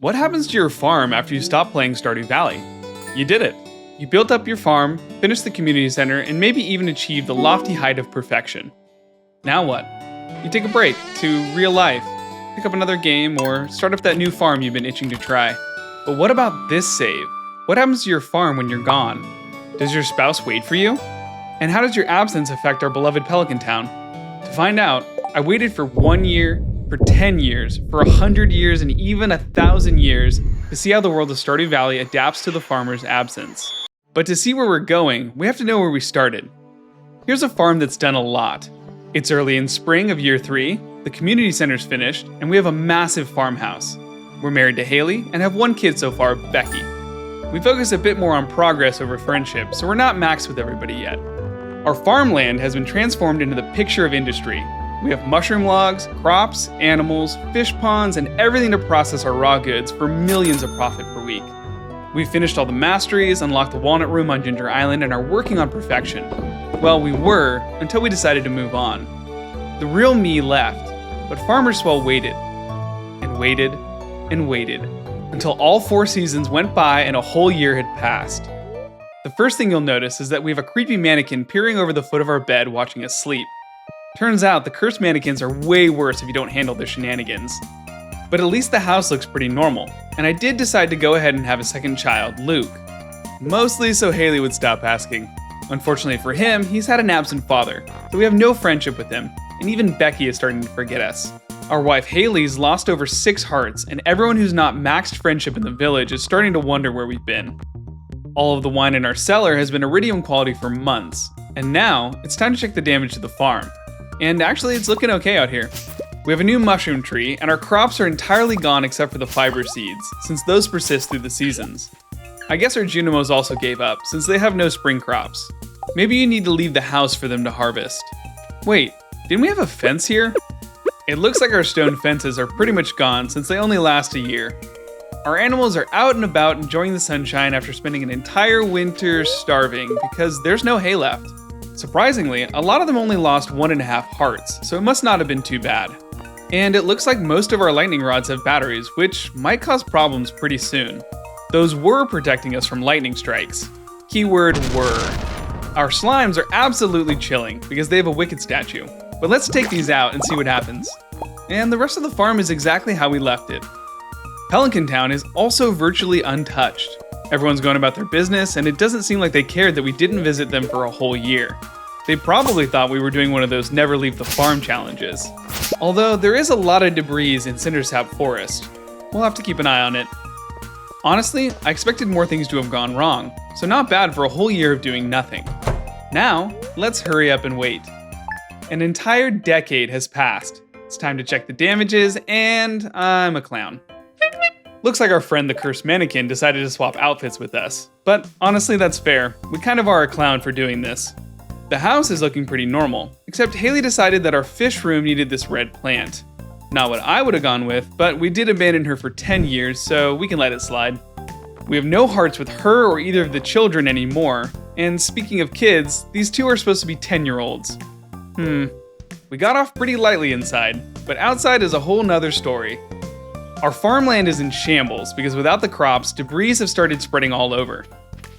What happens to your farm after you stop playing Stardew Valley? You did it. You built up your farm, finished the community center, and maybe even achieved the lofty height of perfection. Now what? You take a break to real life, pick up another game, or start up that new farm you've been itching to try. But what about this save? What happens to your farm when you're gone? Does your spouse wait for you? And how does your absence affect our beloved Pelican Town? To find out, I waited for 1 year, for 10 years, for 100 years, and even 1,000 years to see how the world of Stardew Valley adapts to the farmer's absence. But to see where we're going, we have to know where we started. Here's a farm that's done a lot. It's early in spring of year 3, the community center's finished, and we have a massive farmhouse. We're married to Haley and have 1 kid so far, Becky. We focus a bit more on progress over friendship, so we're not maxed with everybody yet. Our farmland has been transformed into the picture of industry. We have mushroom logs, crops, animals, fish ponds, and everything to process our raw goods for millions of profit per week. We've finished all the masteries, unlocked the walnut room on Ginger Island, and are working on perfection. Well, we were, until we decided to move on. The real me left, but Farmer Swell waited, and waited, and waited, until all 4 seasons went by and a whole year had passed. The first thing you'll notice is that we have a creepy mannequin peering over the foot of our bed watching us sleep. Turns out the cursed mannequins are way worse if you don't handle their shenanigans. But at least the house looks pretty normal, and I did decide to go ahead and have a second child, Luke. Mostly so Haley would stop asking. Unfortunately for him, he's had an absent father, so we have no friendship with him, and even Becky is starting to forget us. Our wife Haley's lost over 6 hearts, and everyone who's not maxed friendship in the village is starting to wonder where we've been. All of the wine in our cellar has been iridium quality for months, and now it's time to check the damage to the farm. And actually, it's looking okay out here. We have a new mushroom tree, and our crops are entirely gone except for the fiber seeds, since those persist through the seasons. I guess our Junimos also gave up, since they have no spring crops. Maybe you need to leave the house for them to harvest. Wait, didn't we have a fence here? It looks like our stone fences are pretty much gone since they only last a year. Our animals are out and about enjoying the sunshine after spending an entire winter starving because there's no hay left. Surprisingly, a lot of them only lost 1.5 hearts, so it must not have been too bad. And it looks like most of our lightning rods have batteries, which might cause problems pretty soon. Those were protecting us from lightning strikes. Keyword were. Our slimes are absolutely chilling because they have a wicked statue. But let's take these out and see what happens. And the rest of the farm is exactly how we left it. Pelican Town is also virtually untouched. Everyone's going about their business, and it doesn't seem like they cared that we didn't visit them for a whole year. They probably thought we were doing one of those never leave the farm challenges. Although there is a lot of debris in Cindersap Forest. We'll have to keep an eye on it. Honestly, I expected more things to have gone wrong, so not bad for a whole year of doing nothing. Now, let's hurry up and wait. An entire decade has passed. It's time to check the damages, and I'm a clown. Looks like our friend the cursed mannequin decided to swap outfits with us. But honestly, that's fair. We kind of are a clown for doing this. The house is looking pretty normal, except Haley decided that our fish room needed this red plant. Not what I would have gone with, but we did abandon her for 10 years, so we can let it slide. We have no hearts with her or either of the children anymore, and speaking of kids, these 2 are supposed to be 10-year-olds. We got off pretty lightly inside, but outside is a whole nother story. Our farmland is in shambles because without the crops, debris have started spreading all over.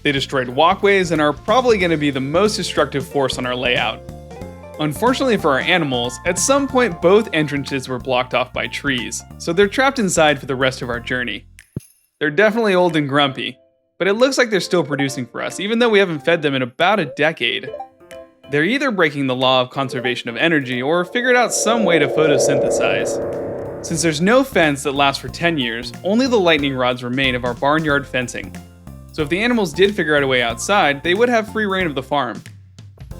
They destroyed walkways and are probably going to be the most destructive force on our layout. Unfortunately for our animals, at some point both entrances were blocked off by trees, so they're trapped inside for the rest of our journey. They're definitely old and grumpy, but it looks like they're still producing for us, even though we haven't fed them in about a decade. They're either breaking the law of conservation of energy or figured out some way to photosynthesize. Since there's no fence that lasts for 10 years, only the lightning rods remain of our barnyard fencing. So if the animals did figure out a way outside, they would have free reign of the farm.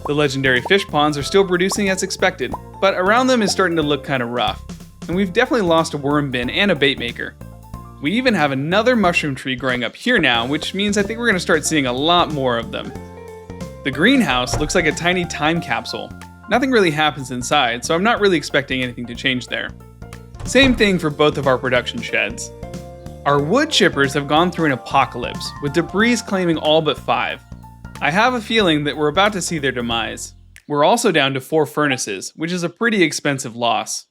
The legendary fish ponds are still producing as expected, but around them is starting to look kind of rough. And we've definitely lost a worm bin and a bait maker. We even have another mushroom tree growing up here now, which means I think we're going to start seeing a lot more of them. The greenhouse looks like a tiny time capsule. Nothing really happens inside, so I'm not really expecting anything to change there. Same thing for both of our production sheds. Our wood chippers have gone through an apocalypse, with debris claiming all but 5. I have a feeling that we're about to see their demise. We're also down to 4 furnaces, which is a pretty expensive loss.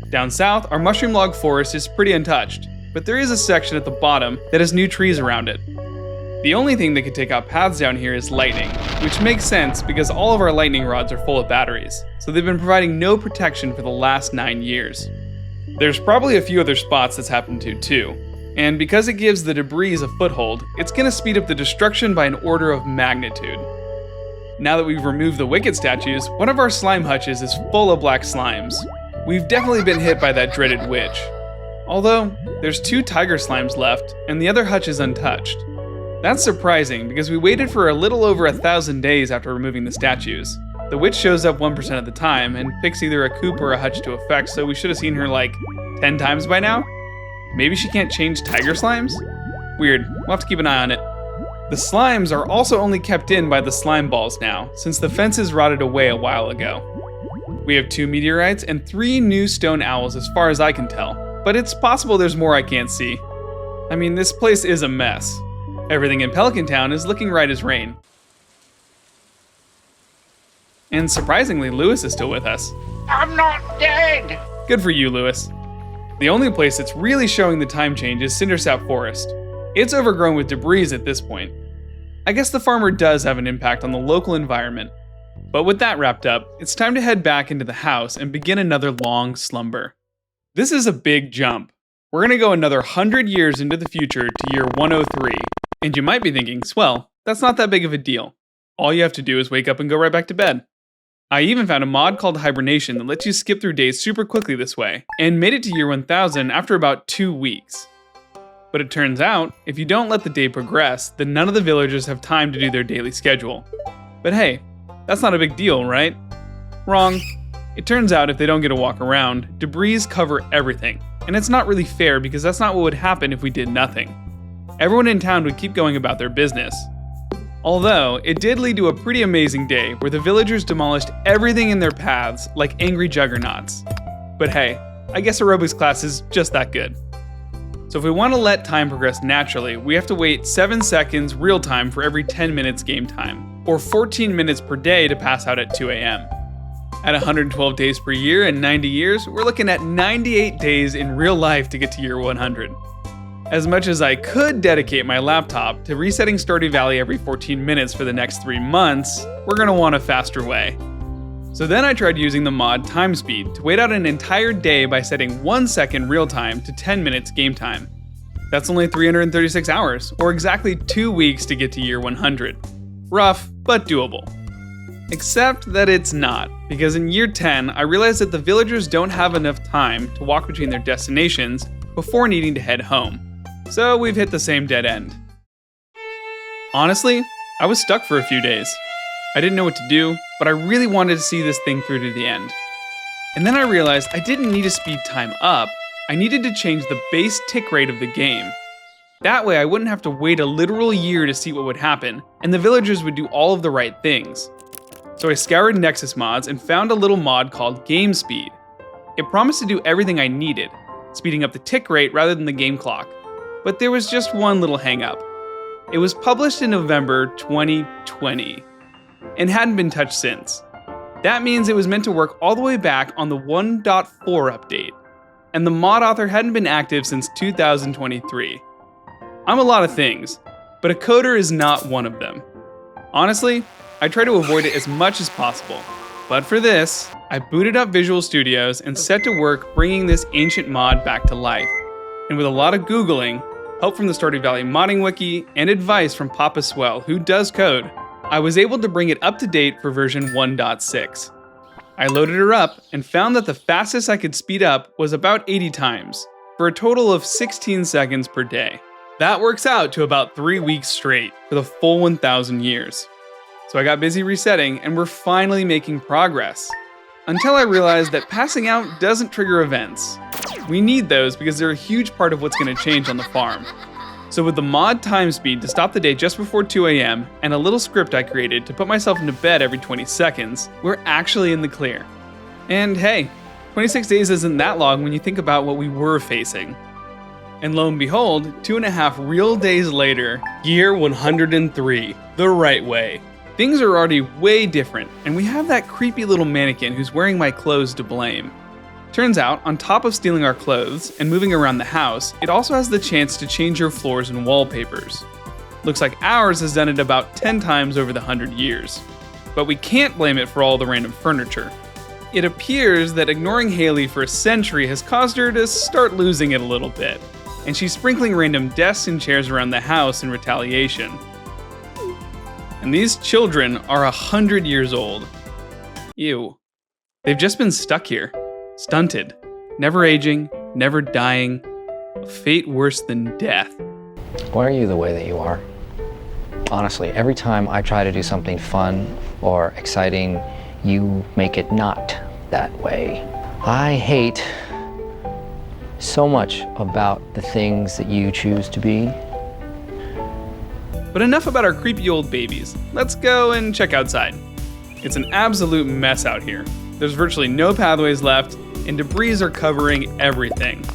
Down south, our mushroom log forest is pretty untouched. but there is a section at the bottom that has new trees around it. The only thing that could take out paths down here is lightning, which makes sense because all of our lightning rods are full of batteries, so they've been providing no protection for the last 9 years. There's probably a few other spots that's happened to too, and because it gives the debris a foothold, it's going to speed up the destruction by an order of magnitude. Now that we've removed the wicked statues, one of our slime hutches is full of black slimes. We've definitely been hit by that dreaded witch. Although, there's 2 tiger slimes left, and the other hutch is untouched. That's surprising because we waited for a little over 1,000 days after removing the statues. The witch shows up 1% of the time and picks either a coop or a hutch to effect, so we should have seen her like 10 times by now? Maybe she can't change tiger slimes? Weird, we'll have to keep an eye on it. The slimes are also only kept in by the slime balls now, since the fences rotted away a while ago. We have 2 meteorites and 3 new stone owls as far as I can tell, but it's possible there's more I can't see. I mean, this place is a mess. Everything in Pelican Town is looking right as rain. And surprisingly, Lewis is still with us. I'm not dead! Good for you, Lewis. The only place that's really showing the time change is Cindersap Forest. It's overgrown with debris at this point. I guess the farmer does have an impact on the local environment. But with that wrapped up, it's time to head back into the house and begin another long slumber. This is a big jump. We're going to go another 100 years into the future to year 103. And you might be thinking, swell, that's not that big of a deal. All you have to do is wake up and go right back to bed. I even found a mod called Hibernation that lets you skip through days super quickly this way, and made it to year 1000 after about 2 weeks. But it turns out, if you don't let the day progress, then none of the villagers have time to do their daily schedule. But hey, that's not a big deal, right? Wrong. It turns out if they don't get a walk around, debris cover everything, and it's not really fair because that's not what would happen if we did nothing. Everyone in town would keep going about their business. Although, it did lead to a pretty amazing day where the villagers demolished everything in their paths like angry juggernauts. But hey, I guess aerobics class is just that good. So if we want to let time progress naturally, we have to wait 7 seconds real time for every 10 minutes game time, or 14 minutes per day to pass out at 2 a.m. At 112 days per year and 90 years, we're looking at 98 days in real life to get to year 100. As much as I could dedicate my laptop to resetting Stardew Valley every 14 minutes for the next 3 months, we're going to want a faster way. So then I tried using the mod Time Speed to wait out an entire day by setting 1 second real time to 10 minutes game time. That's only 336 hours, or exactly 2 weeks to get to year 100. Rough, but doable. Except that it's not, because in year 10, I realized that the villagers don't have enough time to walk between their destinations before needing to head home. So we've hit the same dead end. Honestly, I was stuck for a few days. I didn't know what to do, but I really wanted to see this thing through to the end. And then I realized I didn't need to speed time up, I needed to change the base tick rate of the game. That way I wouldn't have to wait a literal year to see what would happen, and the villagers would do all of the right things. So I scoured Nexus mods and found a little mod called Game Speed. It promised to do everything I needed, speeding up the tick rate rather than the game clock. But there was just one little hang-up. It was published in November 2020, and hadn't been touched since. That means it was meant to work all the way back on the 1.4 update, and the mod author hadn't been active since 2023. I'm a lot of things, but a coder is not one of them. Honestly, I try to avoid it as much as possible, but for this, I booted up Visual Studios and set to work bringing this ancient mod back to life. And with a lot of Googling, help from the Stardew Valley modding wiki, and advice from Papa Swell, who does code, I was able to bring it up to date for version 1.6. I loaded her up and found that the fastest I could speed up was about 80 times, for a total of 16 seconds per day. That works out to about 3 weeks straight for the full 1,000 years. So I got busy resetting and we're finally making progress. Until I realized that passing out doesn't trigger events. We need those because they're a huge part of what's going to change on the farm. So with the mod Time Speed to stop the day just before 2 a.m. and a little script I created to put myself into bed every 20 seconds, we're actually in the clear. And hey, 26 days isn't that long when you think about what we were facing. And lo and behold, 2.5 real days later, year 103, the right way. Things are already way different, and we have that creepy little mannequin who's wearing my clothes to blame. Turns out, on top of stealing our clothes and moving around the house, it also has the chance to change your floors and wallpapers. Looks like ours has done it about 10 times over the 100 years. But we can't blame it for all the random furniture. It appears that ignoring Haley for a century has caused her to start losing it a little bit, and she's sprinkling random desks and chairs around the house in retaliation. And these children are 100 years old. Ew. They've just been stuck here. Stunted. Never aging, never dying. A fate worse than death. Why are you the way that you are? Honestly, every time I try to do something fun or exciting, you make it not that way. I hate so much about the things that you choose to be. But enough about our creepy old babies. Let's go and check outside. It's an absolute mess out here. There's virtually no pathways left, and debris are covering everything.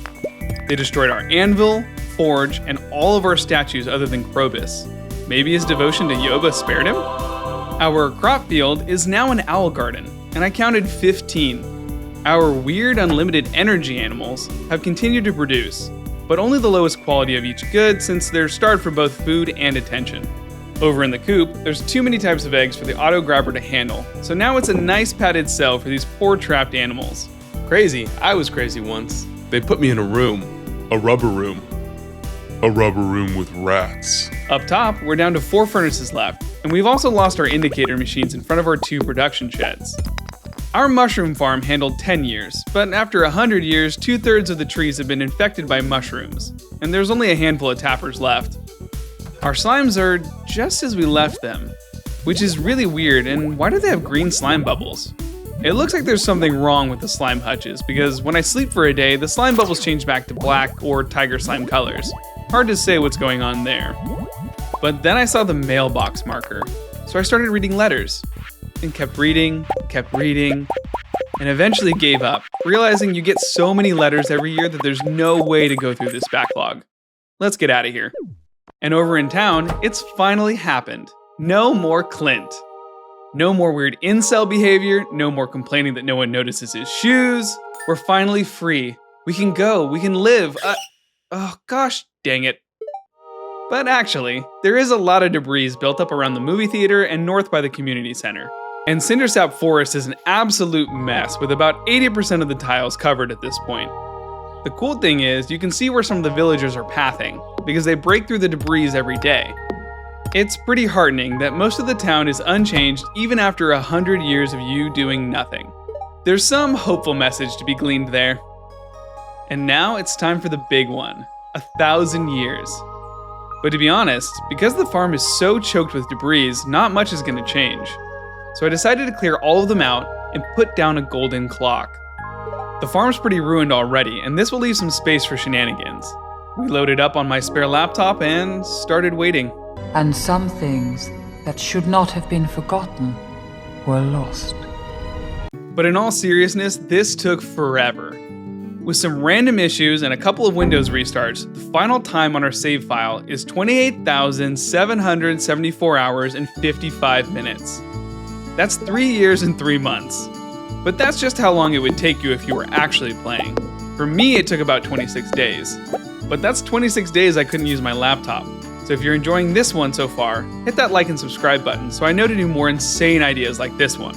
They destroyed our anvil, forge, and all of our statues other than Krobus. Maybe his devotion to Yoba spared him? Our crop field is now an owl garden, and I counted 15. Our weird unlimited energy animals have continued to produce, but only the lowest quality of each good since they're starved for both food and attention. Over in the coop, there's too many types of eggs for the auto grabber to handle, so now it's a nice padded cell for these poor trapped animals. Crazy. I was crazy once. They put me in a room. A rubber room. A rubber room with rats. Up top, we're down to 4 furnaces left, and we've also lost our indicator machines in front of our 2 production sheds. Our mushroom farm handled 10 years, but after 100 years, 2/3 of the trees have been infected by mushrooms, and there's only a handful of tappers left. Our slimes are just as we left them, which is really weird, and why do they have green slime bubbles? It looks like there's something wrong with the slime hutches, because when I sleep for a day, the slime bubbles change back to black or tiger slime colors. Hard to say what's going on there. But then I saw the mailbox marker, so I started reading letters, and kept reading, and eventually gave up, realizing you get so many letters every year that there's no way to go through this backlog. Let's get out of here. And over in town, it's finally happened. No more Clint. No more weird incel behavior, no more complaining that no one notices his shoes. We're finally free. We can go, we can live. Oh gosh, dang it. But actually, there is a lot of debris built up around the movie theater and north by the community center. And Cindersap Forest is an absolute mess with about 80% of the tiles covered at this point. The cool thing is, you can see where some of the villagers are pathing, because they break through the debris every day. It's pretty heartening that most of the town is unchanged even after 100 years of you doing nothing. There's some hopeful message to be gleaned there. And now it's time for the big one, 1,000 years. But to be honest, because the farm is so choked with debris, not much is going to change. So I decided to clear all of them out and put down a golden clock. The farm's pretty ruined already, and this will leave some space for shenanigans. We loaded up on my spare laptop and started waiting. And some things that should not have been forgotten were lost. But in all seriousness, this took forever. With some random issues and a couple of Windows restarts, the final time on our save file is 28,774 hours and 55 minutes. That's 3 years and 3 months. But that's just how long it would take you if you were actually playing. For me, it took about 26 days. But that's 26 days I couldn't use my laptop. So if you're enjoying this one so far, hit that like and subscribe button so I know to do more insane ideas like this one.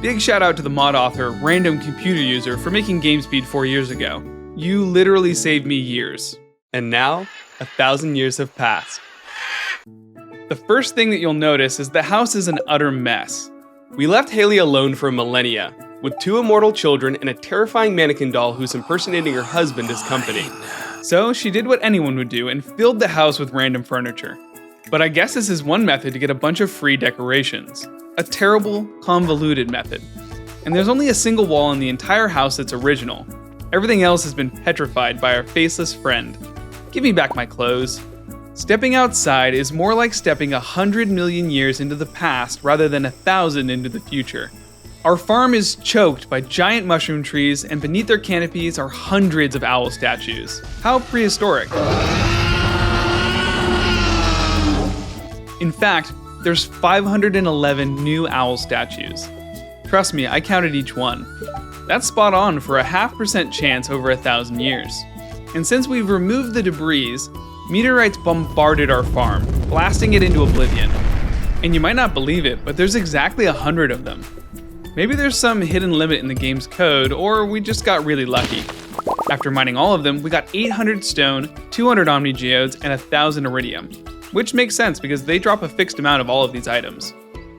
Big shout out to the mod author, Random Computer User, for making GameSpeed 4 years ago. You literally saved me years. And now, 1,000 years have passed. The first thing that you'll notice is the house is an utter mess. We left Haley alone for millennia, with 2 immortal children and a terrifying mannequin doll who's impersonating her husband as company. So she did what anyone would do and filled the house with random furniture. But I guess this is one method to get a bunch of free decorations. A terrible, convoluted method. And there's only a single wall in the entire house that's original. Everything else has been petrified by our faceless friend. Give me back my clothes. Stepping outside is more like stepping 100 million years into the past rather than 1,000 into the future. Our farm is choked by giant mushroom trees, and beneath their canopies are hundreds of owl statues. How prehistoric. In fact, there's 511 new owl statues. Trust me, I counted each one. That's spot on for a 0.5% chance over 1,000 years. And since we've removed the debris, meteorites bombarded our farm, blasting it into oblivion. And you might not believe it, but there's exactly 100 of them. Maybe there's some hidden limit in the game's code, or we just got really lucky. After mining all of them, we got 800 stone, 200 omni geodes, and 1,000 iridium, which makes sense because they drop a fixed amount of all of these items.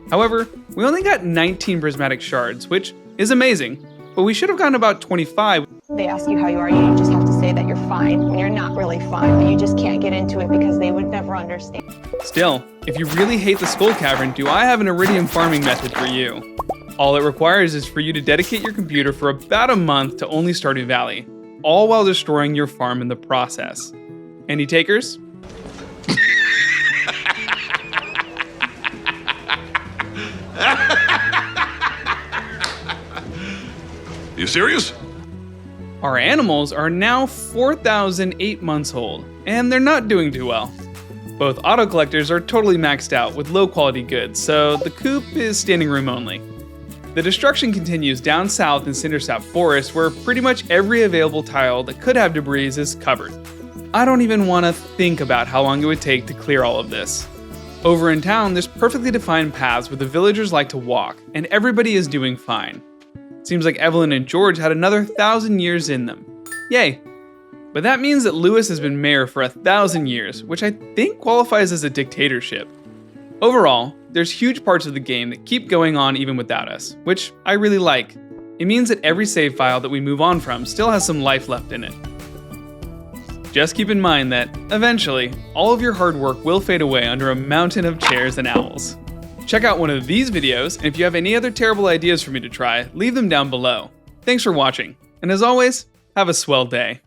However, we only got 19 prismatic shards, which is amazing, but we should have gotten about 25. They ask you how you are, you just have to say that you're fine when you're not really fine, but you just can't get into it because they would never understand. Still, if you really hate the Skull Cavern, do I have an iridium farming method for you? All it requires is for you to dedicate your computer for about a month to only Stardew Valley, all while destroying your farm in the process. Any takers? You serious? Our animals are now 4,008 months old, and they're not doing too well. Both auto collectors are totally maxed out with low quality goods, so the coop is standing room only. The destruction continues down south in Cindersap Forest, where pretty much every available tile that could have debris is covered. I don't even want to think about how long it would take to clear all of this. Over in town, there's perfectly defined paths where the villagers like to walk, and everybody is doing fine. Seems like Evelyn and George had another 1,000 years in them. Yay! But that means that Lewis has been mayor for 1,000 years, which I think qualifies as a dictatorship. Overall, there's huge parts of the game that keep going on even without us, which I really like. It means that every save file that we move on from still has some life left in it. Just keep in mind that, eventually, all of your hard work will fade away under a mountain of chairs and owls. Check out one of these videos, and if you have any other terrible ideas for me to try, leave them down below. Thanks for watching, and as always, have a swell day.